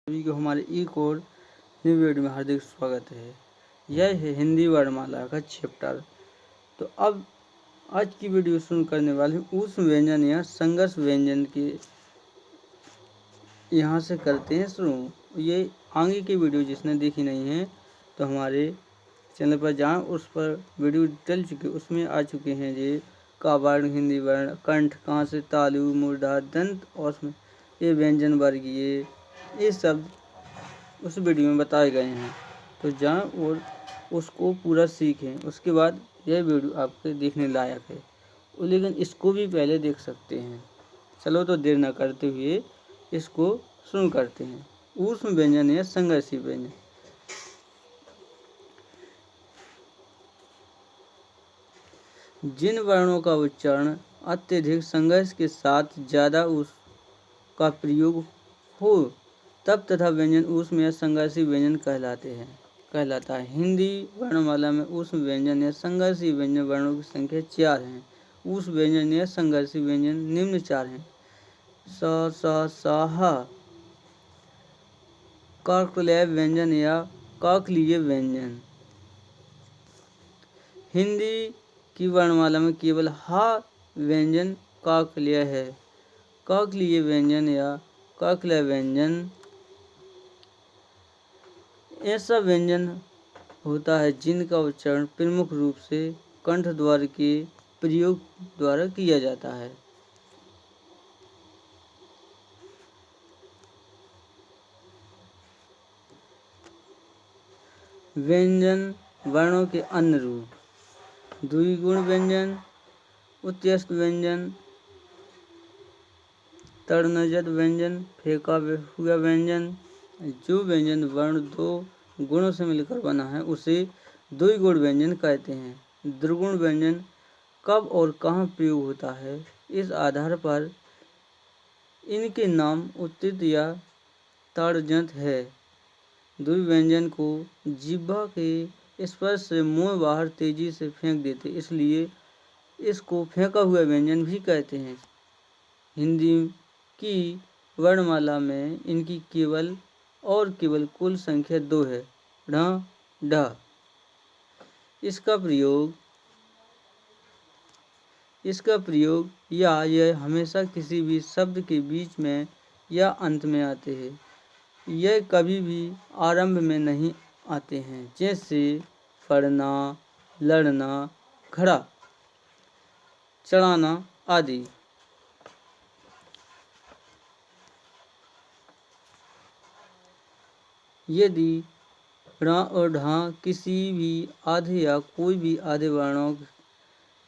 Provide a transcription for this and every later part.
सभी को हमारे एक और न्यू वीडियो में हार्दिक स्वागत है। यह है हिंदी वर्णमाला का चैप्टर। तो अब आज की वीडियो शुरू करने वाले हैं उस व्यंजन या संघर्ष व्यंजन के यहाँ से करते हैं शुरू। ये आगे की वीडियो जिसने देखी नहीं है तो हमारे चैनल पर जहाँ उस पर वीडियो डल चुके उसमें आ चुके हैं। ये का वर्ण, हिंदी वर्ण, कंठ, कहाँ से, तालु, मूर्धा, दंत और उसमें ये व्यंजन वर्गीय ये सब उस वीडियो में बताए गए हैं। तो जाएं और उसको पूरा सीखें। उसके बाद यह वीडियो आपके देखने लायक है, लेकिन इसको भी पहले देख सकते हैं। चलो तो देर न करते हुए इसको शुरू करते हैं। ऊष्म व्यंजन या संघर्षी व्यंजन। जिन वर्णों का उच्चारण अत्यधिक संघर्ष के साथ ज़्यादा उस का प्रयोग हो तब तथा व्यंजन ऊष्म या संघर्षी व्यंजन कहलाता है। हिंदी वर्णमाला में ऊष्म व्यंजन या संघर्षी व्यंजन वर्णों की संख्या 4 है। ऊष्म व्यंजन या संघर्षी व्यंजन निम्न 4 हैं। स, साहा, काकलीय व्यंजन या काकलीय व्यंजन। हिंदी की वर्णमाला में केवल हा व्यंजन काकलीय है। काकलीय व्यंजन या काकलीय व्यंजन ऐसा व्यंजन होता है जिनका उच्चारण प्रमुख रूप से कंठ द्वार के प्रयोग द्वारा किया जाता है। व्यंजन वर्णों के अन्य रूप। द्विगुण व्यंजन, उत्त्यस्त व्यंजन, तड़नजद व्यंजन, फेंका हुआ व्यंजन। जो व्यंजन वर्ण दो गुणों से मिलकर बना है उसे द्विगुण व्यंजन कहते हैं। द्विगुण व्यंजन कब और कहाँ प्रयोग होता है इस आधार पर इनके नाम उत्तित या तड़जत है। द्विव्यंजन को जिह्वा के स्पर्श से मुंह बाहर तेजी से फेंक देते, इसलिए इसको फेंका हुआ व्यंजन भी कहते हैं। हिंदी की वर्णमाला में इनकी केवल कुल संख्या 2 है। ढ, ढ। इसका प्रयोग या यह हमेशा किसी भी शब्द के बीच में या अंत में आते हैं। यह कभी भी आरंभ में नहीं आते हैं, जैसे पढ़ना, लड़ना, खड़ा, चढ़ाना आदि। यदि ण और ढ किसी भी आधे या कोई भी आधे वर्णों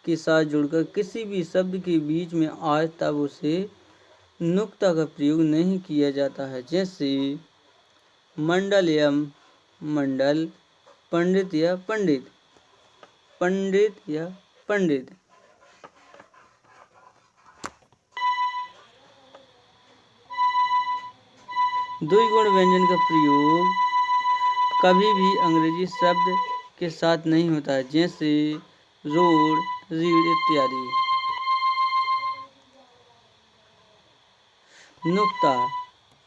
के साथ जुड़कर किसी भी शब्द के बीच में आए तब उसे नुक्ता का प्रयोग नहीं किया जाता है, जैसे मंडल या मंडल, पंडित या पंडित, पंडित या पंडित। द्विगुण व्यंजन का प्रयोग कभी भी अंग्रेजी शब्द के साथ नहीं होता है, जैसे रोड, रीड इत्यादि। नुक्ता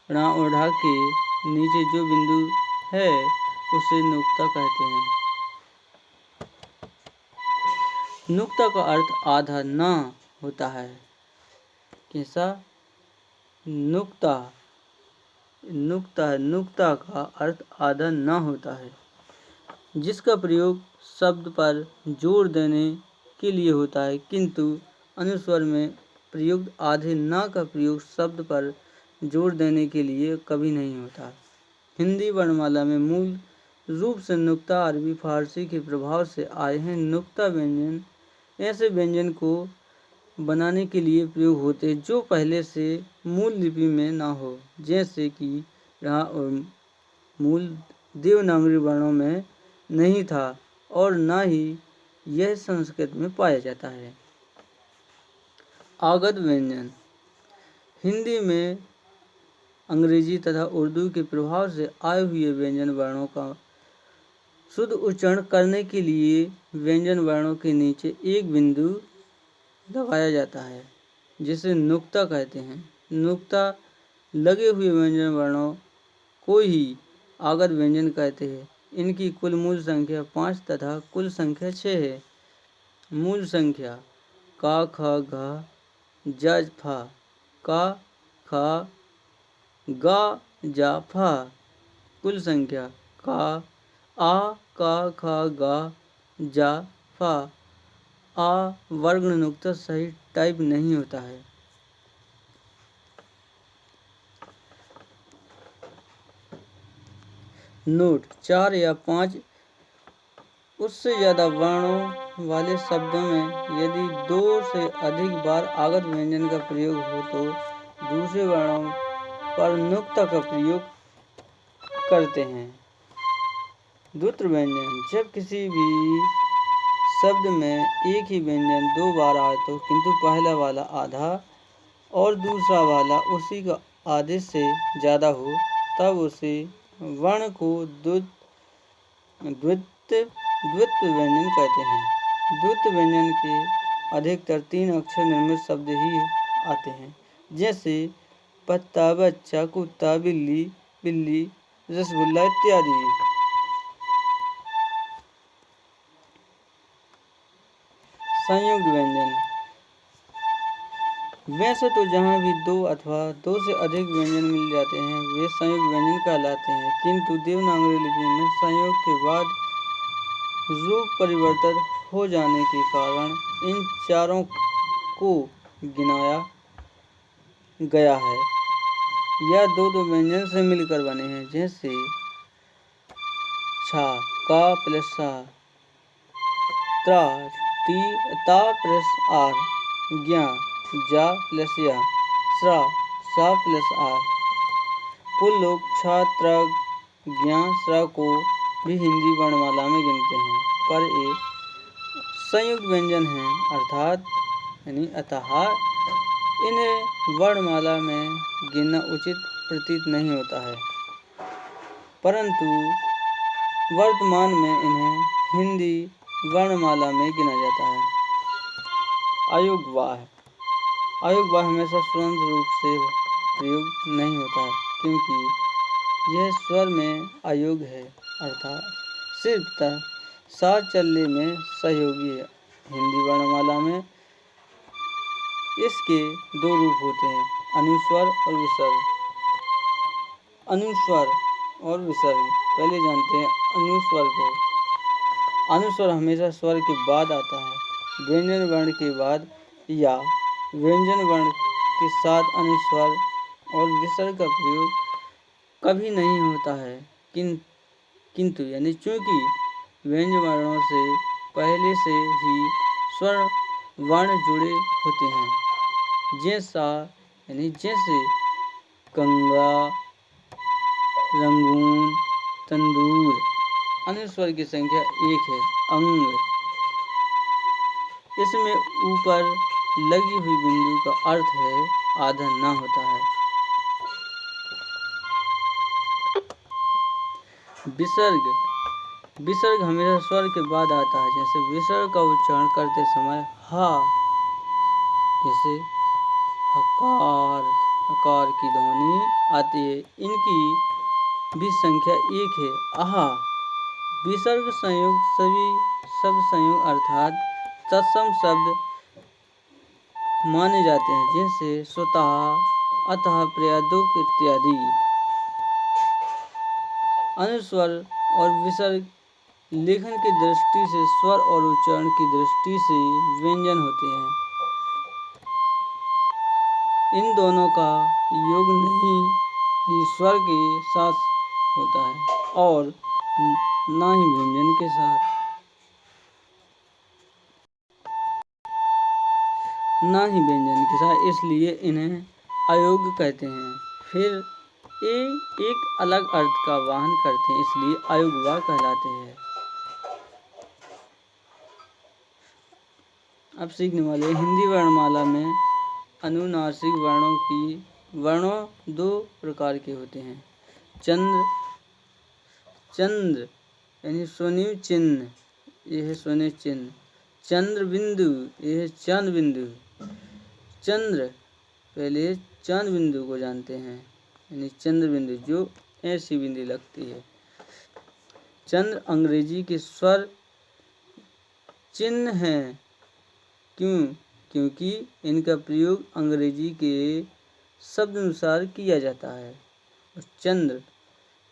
ण और ढ के नीचे जो बिंदु है उसे नुक्ता कहते हैं। नुक्ता का अर्थ आधा न होता है। कैसा? नुक्ता का अर्थ आधा न होता है, जिसका प्रयोग शब्द पर जोर देने के लिए होता है, किंतु अनुस्वर में प्रयुक्त आधे न का प्रयोग शब्द पर जोर देने के लिए कभी नहीं होता। हिंदी वर्णमाला में मूल रूप से नुक्ता अरबी फारसी के प्रभाव से आए हैं। नुक्ता व्यंजन ऐसे व्यंजन को बनाने के लिए प्रयोग होते जो पहले से मूल लिपि में ना हो, जैसे कि और मूल देवनागरी वर्णों में नहीं था और ना ही यह संस्कृत में पाया जाता है। आगत व्यंजन। हिंदी में अंग्रेजी तथा उर्दू के प्रभाव से आए हुए व्यंजन वर्णों का शुद्ध उच्चारण करने के लिए व्यंजन वर्णों के नीचे एक बिंदु दबाया जाता है, जिसे नुक्ता कहते हैं। नुक्ता लगे हुए व्यंजन वर्णों को ही आगत व्यंजन कहते हैं। इनकी कुल मूल संख्या 5 तथा कुल संख्या 6 है। मूल संख्या का ख घ ज फा का ख गा जा फा। कुल संख्या का आ का ख गा जा फा। आ वर्ग नुक्ता सही टाइप नहीं होता है। नोट 4 या 5 उससे ज़्यादा वर्णों वाले शब्दों में यदि 2 से अधिक बार आगत व्यंजन का प्रयोग हो तो दूसरे वर्णों पर नुक्ता का प्रयोग करते हैं। द्वित्र व्यंजन जब किसी भी शब्द में एक ही व्यंजन 2 बार आए तो किंतु पहला वाला आधा और दूसरा वाला उसी का आधे से ज़्यादा हो तब उसे वर्ण को द्वित्व व्यंजन कहते हैं। द्वित्व व्यंजन के अधिकतर 3 अक्षर निर्मित शब्द ही आते हैं, जैसे पत्ता, बच्चा, कुत्ता, बिल्ली, बिल्ली, रसगुल्ला इत्यादि। संयुक्त व्यंजन वैसे तो जहाँ भी 2 अथवा 2 से अधिक व्यंजन मिल जाते हैं वे संयुक्त व्यंजन कहलाते हैं, किंतु देवनागरी लिपि में संयोग के बाद रूप परिवर्तन हो जाने के कारण इन चारों को गिनाया गया है या 2 व्यंजन से मिलकर बने हैं, जैसे छा का प्लस सा, त्रा टी ता प्लस आर, ज्ञा जा प्लस या, स्रा सा प्लस आर। कुछ लोग छात्र ज्ञा स्रा को भी हिंदी वर्णमाला में गिनते हैं, पर ये संयुक्त व्यंजन हैं अर्थात यानी अतः इन्हें वर्णमाला में गिनना उचित प्रतीत नहीं होता है, परंतु वर्तमान में इन्हें हिंदी वर्णमाला में गिना जाता है। अयोगवाह हमेशा स्वतंत्र रूप से प्रयोग नहीं होता है, क्योंकि यह स्वर में अयोग है अर्थात सिर्फ सा चलने में सहयोगी है। हिंदी वर्णमाला में इसके 2 रूप होते हैं, अनुस्वर और विसर्ग। अनुस्वर और विसर्ग पहले जानते हैं अनुस्वर को। अनुस्वर हमेशा स्वर के बाद आता है, व्यंजन वर्ण के बाद या व्यंजन वर्ण के साथ अनुस्वर और विसर्ग का प्रयोग कभी नहीं होता है, किंतु यानी चूंकि व्यंजन वर्णों से पहले से ही स्वर वर्ण जुड़े होते हैं, जैसे गंगा, रंगून, तंदूर। अनुस्वर की संख्या 1 है। अंग इसमें ऊपर लगी हुई बिंदु का अर्थ है आधा ना होता है। विसर्ग हमेशा स्वर के बाद आता है, जैसे विसर्ग का उच्चारण करते समय हा जैसे हकार की ध्वनि आती है। इनकी भी संख्या 1 है। आहा विसर्ग संयुक्त सभी शब्द संयुक्त अर्थात तत्सम शब्द माने जाते हैं, जैसे स्वतः, अतः, प्रयादुक इत्यादि। अनुस्वर और विसर्ग लेखन की दृष्टि से स्वर और उच्चारण की दृष्टि से व्यंजन होते हैं। इन दोनों का योग नहीं ही स्वर के साथ होता है और ना ही व्यंजन के साथ। इसलिए इन्हें अयोग्य कहते हैं। फिर ये एक अलग अर्थ का वाहन करते हैं, इसलिए अयोग्यवाह कहलाते हैं। अब सीखने वाले हिंदी वर्णमाला में अनुनासिक वर्णों 2 प्रकार के होते हैं। चंद्र यानी स्वनिम चिन्ह, यह है स्वनिम चिन्ह। चंद्र बिंदु, यह है चांद बिंदु। चंद्र पहले चांद बिंदु को जानते हैं, यानी चंद्र बिंदु जो ऐसी बिंदी लगती है। चंद्र अंग्रेजी के स्वर चिन्ह हैं। क्यों? क्योंकि इनका प्रयोग अंग्रेजी के शब्द अनुसार किया जाता है। और चंद्र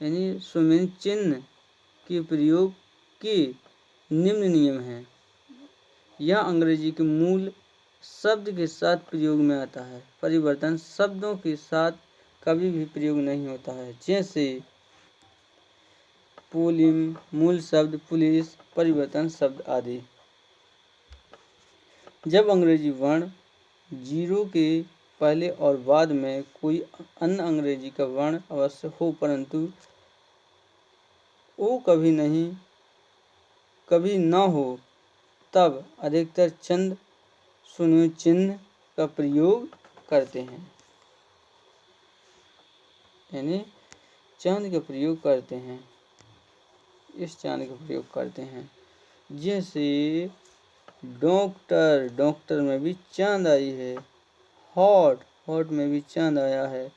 यानी स्वमेन चिन्ह के प्रयोग के निम्न नियम हैं। यह अंग्रेजी के मूल शब्द के साथ प्रयोग में आता है। परिवर्तन शब्दों के साथ कभी भी प्रयोग नहीं होता है, जैसे पोलिम, मूल शब्द पुलिस, परिवर्तन शब्द आदि। जब अंग्रेजी वर्ण जीरो के पहले और बाद में कोई अन्य अंग्रेजी का वर्ण अवश्य हो, परंतु वो कभी न हो, तब अधिकतर चंद स्वमेन चिन्ह का प्रयोग करते हैं। यानी चांद का प्रयोग करते हैं, इस चांद का प्रयोग करते हैं। जैसे डॉक्टर, डॉक्टर में भी चांद आई है। हॉट, हॉट में भी चांद आया है।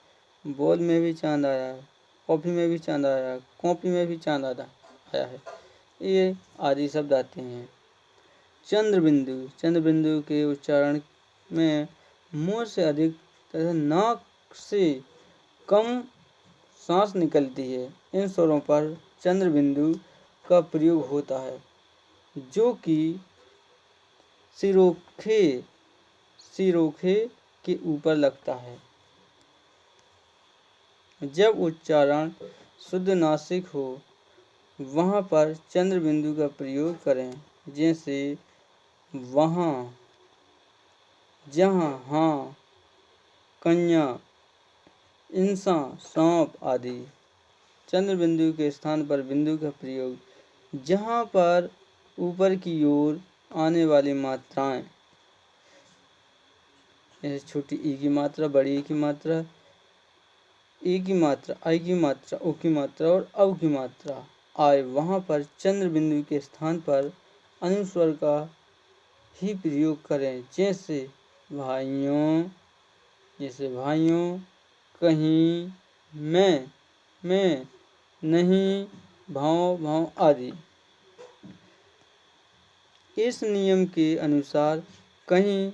बॉल में भी चांद आया है। कॉफी में भी चांद आया है। कॉपी में भी चांद आया है। ये आदि शब्द आते हैं। चंद्र बिंदु, चंद्र बिंदु के उच्चारण में मुंह से अधिक तथा नाक से कम सांस निकलती है। इन स्वरों पर चंद्र बिंदु का प्रयोग होता है, जो कि सिरोखे के ऊपर लगता है। जब उच्चारण शुद्ध नासिक हो, वहाँ पर चंद्र बिंदु का प्रयोग करें, जैसे वहाँ, जहाँ, हाँ, कन्या, इंसान, सांप आदि। चंद्र बिंदु के स्थान पर बिंदु का प्रयोग जहाँ पर ऊपर की ओर आने वाली मात्राएं, जैसे छोटी ई की मात्रा, बड़ी ई की मात्रा, ई की मात्रा, आई की मात्रा, ओ की मात्रा और औ की मात्रा आए, वहाँ पर चंद्र बिंदु के स्थान पर अनुस्वर का ही प्रयोग करें। जैसे भाइयों, कहीं, मैं, नहीं, भाव आदि। इस नियम के अनुसार कहीं,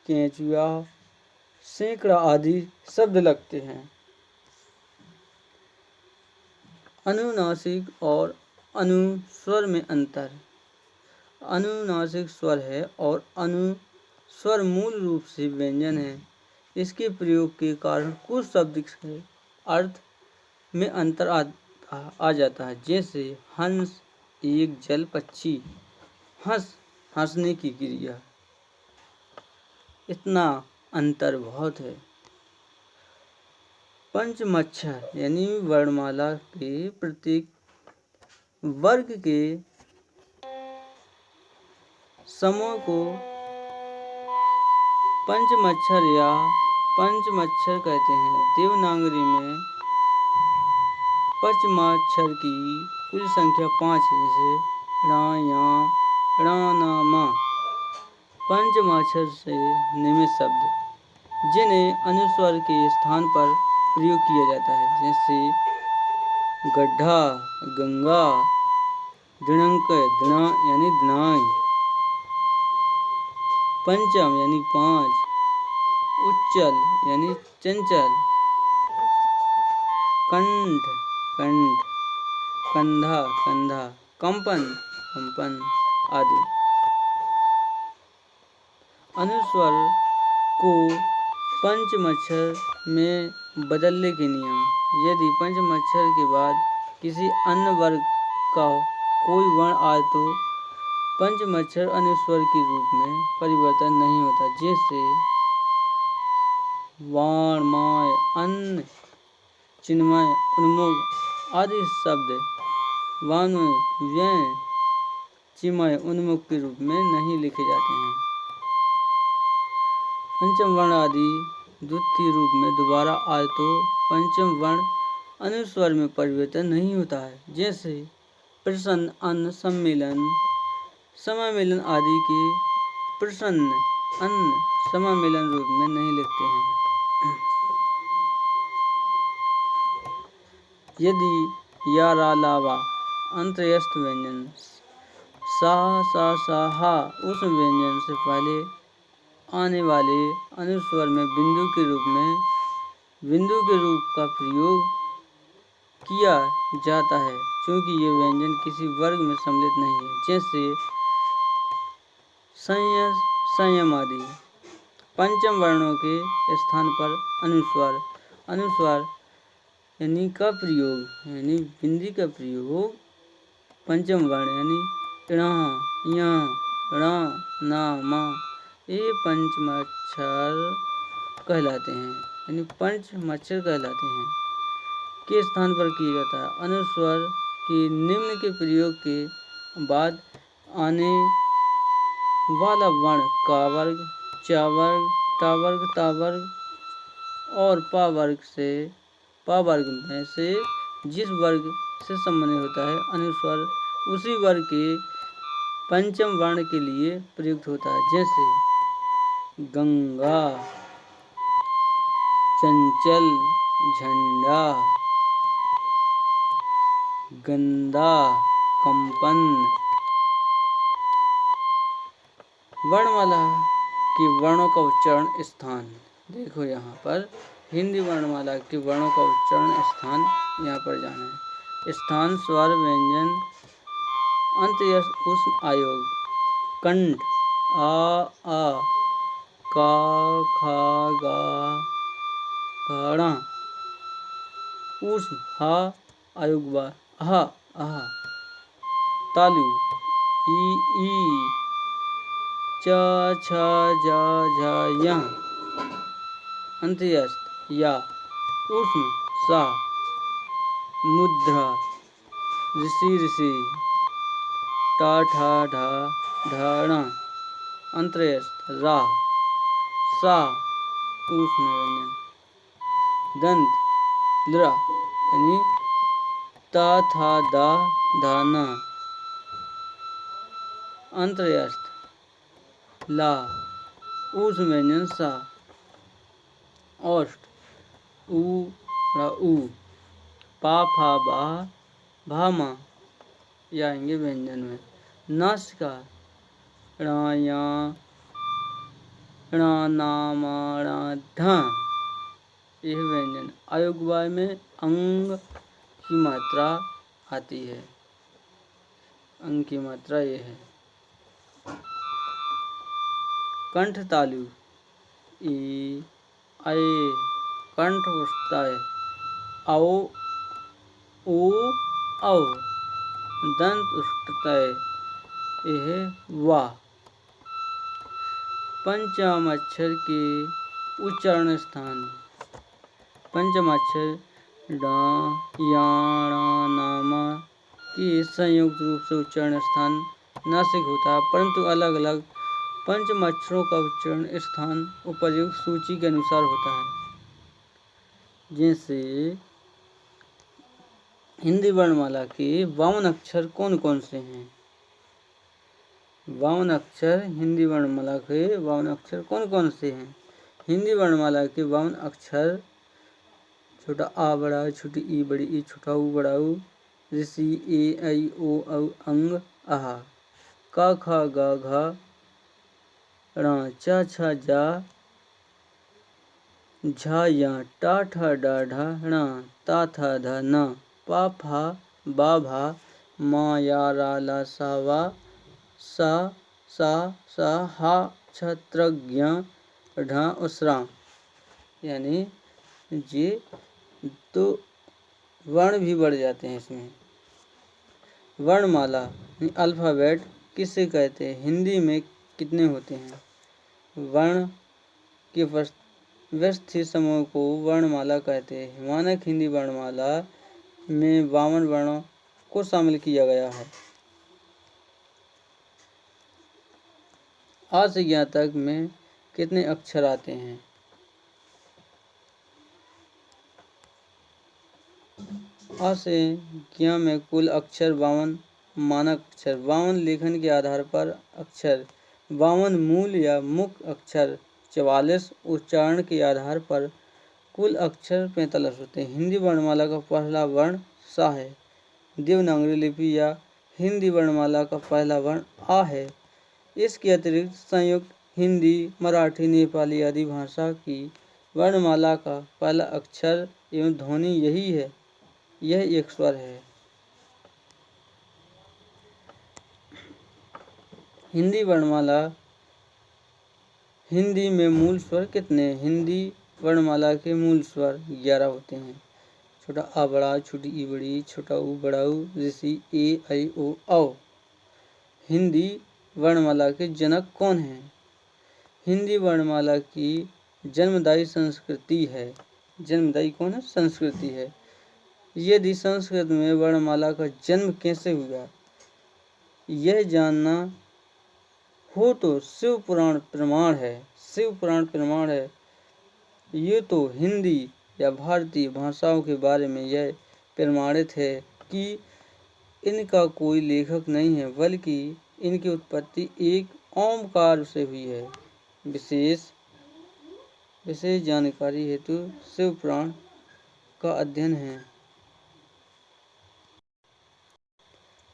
केंचुआ, सैकड़ा आदि शब्द लगते हैं। अनुनासिक और अनुस्वर में अंतर। अनुनासिक स्वर है और अनुस्वर मूल रूप से व्यंजन है। इसके प्रयोग के कारण कुछ शब्द के अर्थ में अंतर आ जाता है। जैसे हंस एक जल पक्षी, हंस हंसने की क्रिया, इतना अंतर बहुत है। पंचमक्षर यानी वर्णमाला के प्रत्येक वर्ग के समूह को पंचमक्षर या पंचमक्षर कहते हैं। देवनागरी में पंचमाक्षर की कुल संख्या 5 है, जैसे रा, या, रा, ना, मा। पंचमाक्षर से निमित शब्द जिन्हें अनुस्वर के स्थान पर प्रयोग किया जाता है, जैसे गड्ढा, गंगा, दिनांक, यानी दिनांक, पंचम यानी 5, उच्चल यानी चंचल, कंठ, कंधा, कंपन आदि। अनुस्वर को पंचमक्षर में बदलने के नियम। यदि पंचमक्षर के बाद किसी अन्य वर्ग का कोई वर्ण आए तो पंचमक्षर अनुस्वर के रूप में परिवर्तन नहीं होता। जैसे वाण, माय, अन्न, चिन्मय, उन्मुख आदि शब्द वाण्मय, व्यय, चिन्मय, उन्मुख के रूप में नहीं लिखे जाते हैं। पंचम वर्ण आदि द्वितीय रूप में दोबारा आए तो पंचम वर्ण अनुस्वर में परिवर्तन नहीं होता है। जैसे प्रसन्न, अन्न, सम्मेलन, समामेलन आदि के प्रसन्न, अन्न, समामेलन रूप में नहीं लिखते हैं। यदि या रा ला वा अंतर्यस्त व्यंजन सा सा सा हा उस व्यंजन से पहले आने वाले अनुस्वर में बिंदु के रूप का प्रयोग किया जाता है, क्योंकि ये व्यंजन किसी वर्ग में सम्मिलित नहीं है, जैसे संयम आदि। पंचम वर्णों के स्थान पर अनुस्वार यानी का प्रयोग यानी बिंदी का प्रयोग पंचम वर्ण यानी ण, य, ण, न, म ये पंचमाक्षर कहलाते हैं, यानी पंचमाक्षर कहलाते हैं, के स्थान पर किया जाता है। अनुस्वर के निम्न के प्रयोग के बाद आने वाला वर्ण का वर्ग, चा वर्ग, टा वर्ग, ता वर्ग और पा वर्ग में से जिस वर्ग से संबंधित होता है अनुस्वर उसी वर्ग के पंचम वर्ण के लिए प्रयुक्त होता है, जैसे गंगा, चंचल, झंडा, गंदा, कंपन। वर्णमाला के वर्णों का उच्चारण स्थान, देखो यहाँ पर हिंदी वर्णमाला के वर्णों का उच्चारण स्थान यहाँ पर जाना है। स्थान स्वर व्यंजन अंत्ययस्क उष्म आयोग कंठ आ का खा गा घड़ा उष्म हा आयोग बा आहा आहा तालु ई चा छा जा झा या अंत्ययस्त या उष्म सा मुद्रा ऋषि टा ठा ढा ढाणा अंतरयस्त रा सा उष्ण व्यंजन दंत लरा यानी ता था दा धाना अंतरयस्त ला उष्ण व्यंजन सा औष्ठ उ पा फा बा भामा ये आएंगे व्यंजन में। नासिका ण या ण ना मा ण ढ यह व्यंजन आयोगवाय में अंग की मात्रा आती है, अंग की मात्रा ये है। कंठ तालु ई आए कंठ उठता है आओ ओ औ दंत उठता है यह वा। पंचम अक्षर के उच्चारण स्थान पंचमाक्षर डा या णा नामा के संयुक्त रूप से उच्चारण स्थान नासिक होता है, परंतु अलग अलग पंचमाक्षरों का उच्चारण स्थान उपर्युक्त सूची के अनुसार होता है। जैसे हिंदी वर्णमाला के 52 अक्षर कौन कौन से हैं? 52 अक्षर हिंदी वर्णमाला के 52 अक्षर कौन कौन से हैं? हिंदी वर्णमाला के 52 अक्षर छोटा आ बड़ा छोटी ई बड़ी ई छोटा ऊ बड़ा ऊ ऋषि ए ऐ ओ औ अंग आहा का खा गा घा णा चा छा जा झा या टा ठा डा ढा णा ता था धा ना पा फा बा भा मा या रा ला सा वा सा सा सा हा छत्रज्ञ ढा उसरा। यानी ये तो वर्ण भी बढ़ जाते हैं इसमें। वर्णमाला अल्फ़ाबेट किसे कहते हैं? हिंदी में कितने होते हैं? वर्ण के व्यवस्थित समूह को वर्णमाला कहते हैं। मानक हिंदी वर्णमाला में 52 वर्णों को शामिल किया गया है। आ से ज्ञ तक में कितने अक्षर आते हैं? आ से ज्ञ में कुल अक्षर 52 मानक अक्षर 52 लेखन के आधार पर अक्षर 52 मूल या मुख्य अक्षर 44 उच्चारण के आधार पर कुल अक्षर 45 होते हैं। हिंदी वर्णमाला का पहला वर्ण सा है। देवनागरी लिपि या हिंदी वर्णमाला का पहला वर्ण आ है। इसके अतिरिक्त संयुक्त हिंदी, मराठी, नेपाली आदि भाषा की वर्णमाला का पहला अक्षर एवं ध्वनि यही है। यह एक स्वर है। हिंदी वर्णमाला। हिंदी में मूल स्वर कितने हैं? हिंदी वर्णमाला के मूल स्वर 11 होते हैं। छोटा आ बड़ा, छोटी ई बड़ी, छोटा ऊ बड़ा ऊ, ऋषि ए ऐ ओ औ। हिंदी वर्णमाला के जनक कौन हैं? हिंदी वर्णमाला की जन्मदायी संस्कृति है। जन्मदायी कौन है? संस्कृति है। यदि संस्कृत में वर्णमाला का जन्म कैसे हुआ, यह जानना हो तो शिव पुराण प्रमाण है। शिव पुराण प्रमाण है। ये तो हिंदी या भारतीय भाषाओं के बारे में यह प्रमाणित है कि इनका कोई लेखक नहीं है, बल्कि इनकी उत्पत्ति एक ओमकार से हुई है। विशेष जानकारी हेतु शिव पुराण का अध्ययन है।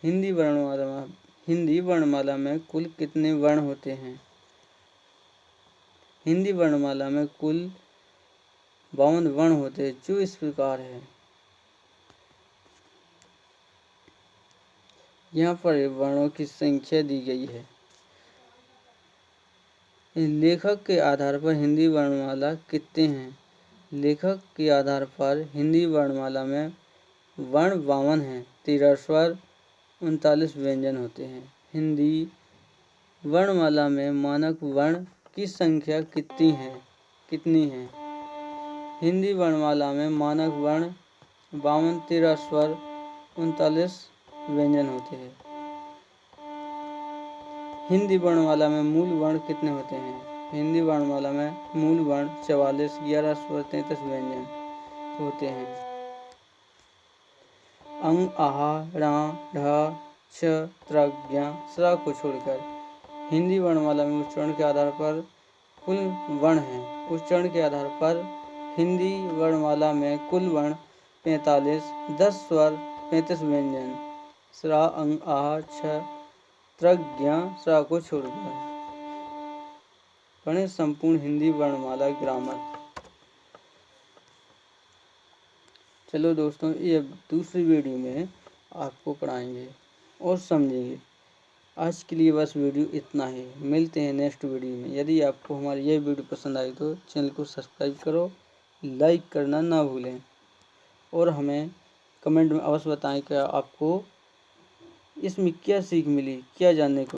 हिंदी वर्णमाला में कुल कितने वर्ण होते हैं? हिंदी वर्णमाला में कुल 52 वर्ण होते हैं, जो इस प्रकार है। यहाँ पर वर्णों की संख्या दी गई है। लेखक के आधार पर हिंदी वर्णमाला कितने हैं? लेखक के आधार पर हिंदी वर्णमाला में वर्ण 52 हैं। 13 स्वर, 39 व्यंजन होते हैं। हिंदी वर्णमाला में मानक वर्ण की संख्या कितनी है? हिंदी वर्णमाला में मानक वर्ण 52, 13 स्वर, 39 व्यंजन होते हैं। हिंदी वर्णमाला में मूल वर्ण कितने होते हैं? हिंदी वर्णमाला में मूल वर्ण 44, 11 स्वर, 33 व्यंजन होते हैं। अंग, आहा, रा, ढ, छ, त्र, ज्ञ, स्रा को छोड़कर हिंदी वर्णमाला में उच्चारण के आधार पर कुल वर्ण हैं। उच्चारण के आधार पर हिंदी वर्णमाला में कुल वर्ण 45, 10 स्वर, 35 व्यंजन। स्रा, अंग, आहा, छ, त्र, ज्ञ, स्रा को छोड़कर। पढ़ें संपूर्ण हिंदी वर्णमाला ग्रामर। चलो दोस्तों, ये दूसरी वीडियो में आपको पढ़ाएंगे और समझेंगे। आज के लिए बस वीडियो इतना ही। मिलते हैं नेक्स्ट वीडियो में। यदि आपको हमारी ये वीडियो पसंद आई तो चैनल को सब्सक्राइब करो, लाइक करना ना भूलें और हमें कमेंट में अवश्य बताएं कि आपको इसमें क्या सीख मिली, क्या जानने को